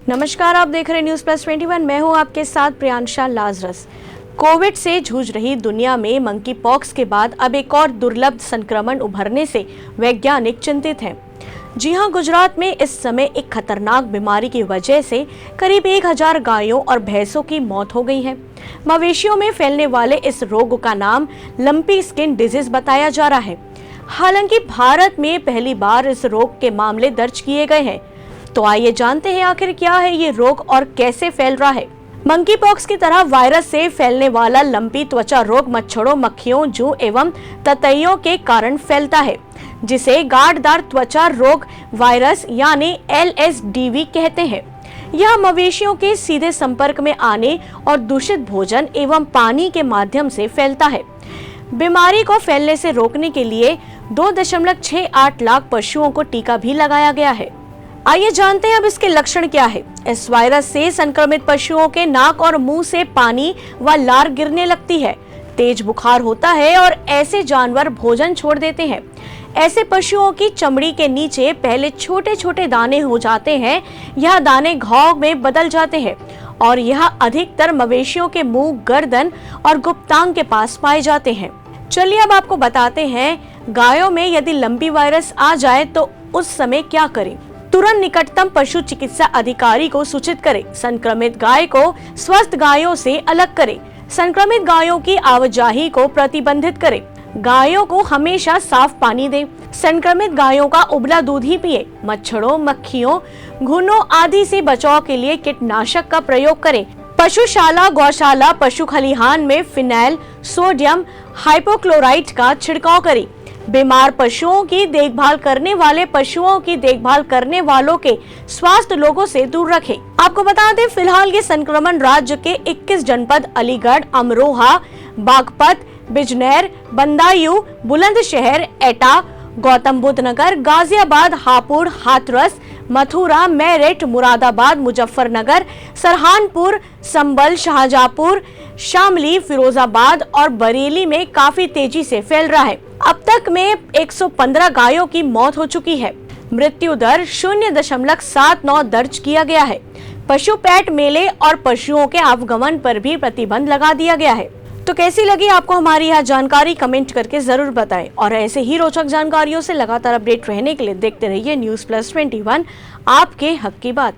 नमस्कार, आप देख रहे हैं न्यूज़ प्लस 21। मैं हूं आपके साथ प्रियांशा लाजरस। कोविड से जूझ रही दुनिया में मंकी पॉक्स के बाद अब एक और दुर्लभ संक्रमण उभरने से वैज्ञानिक चिंतित हैं। जी हां, गुजरात में इस समय एक खतरनाक बीमारी की वजह से करीब 1000 गायों और भैंसों की मौत हो गई है। मवेशियों में फैलने वाले इस रोग का नाम लंपी स्किन डिजीज बताया जा रहा है। हालांकि भारत में पहली बार इस रोग के मामले दर्ज किए गए हैं। तो आइए जानते हैं आखिर क्या है ये रोग और कैसे फैल रहा है। मंकी पॉक्स की तरह वायरस से फैलने वाला लंपी त्वचा रोग मच्छरों, मक्खियों, जू एवं ततैयों के कारण फैलता है, जिसे गांठदार त्वचा रोग वायरस यानी LSDV कहते हैं। यह मवेशियों के सीधे संपर्क में आने और दूषित भोजन एवं पानी के माध्यम से फैलता है। बीमारी को फैलने से रोकने के लिए 2.68 लाख पशुओं को टीका भी लगाया गया है। आइए जानते हैं अब इसके लक्षण क्या है। इस वायरस से संक्रमित पशुओं के नाक और मुंह से पानी व लार गिरने लगती है, तेज बुखार होता है और ऐसे जानवर भोजन छोड़ देते हैं। ऐसे पशुओं की चमड़ी के नीचे पहले छोटे छोटे दाने हो जाते हैं। यह दाने घाव में बदल जाते हैं और यह अधिकतर मवेशियों के मुंह, गर्दन और गुप्तांग के पास पाए जाते हैं। चलिए अब आपको बताते हैं गायों में यदि लंपी वायरस आ जाए तो उस समय क्या करें। तुरंत निकटतम पशु चिकित्सा अधिकारी को सूचित करें। संक्रमित गाय को स्वस्थ गायों से अलग करें। संक्रमित गायों की आवाजाही को प्रतिबंधित करें। गायों को हमेशा साफ पानी दें। संक्रमित गायों का उबला दूध ही पिए। मच्छरों, मक्खियों, घुनों आदि से बचाव के लिए कीटनाशक का प्रयोग करें। पशुशाला, गौशाला, पशु खलिहान में फिनाइल सोडियम हाइपोक्लोराइट का छिड़काव करें। बीमार पशुओं की देखभाल करने वाले पशुओं की देखभाल करने वालों के स्वास्थ्य लोगों से दूर रखें। आपको बता दें, फिलहाल ये संक्रमण राज्य के 21 जनपद अलीगढ़, अमरोहा, बागपत, बिजनौर, बदायूं, बुलंदशहर, एटा, गौतम बुद्ध नगर, गाजियाबाद, हापुड़, हाथरस, मथुरा, मेरठ, मुरादाबाद, मुजफ्फरनगर, सरहानपुर, संभल, शाहजहांपुर, शामली, फिरोजाबाद और बरेली में काफी तेजी से फैल रहा है। अब तक में 115 गायों की मौत हो चुकी है। मृत्यु दर 0.79 दर्ज किया गया है। पशु पैट मेले और पशुओं के आवागमन पर भी प्रतिबंध लगा दिया गया है। तो कैसी लगी आपको हमारी यह जानकारी, कमेंट करके जरूर बताएं। और ऐसे ही रोचक जानकारियों से लगातार अपडेट रहने के लिए देखते रहिए न्यूज़ प्लस 21, आपके हक की बात।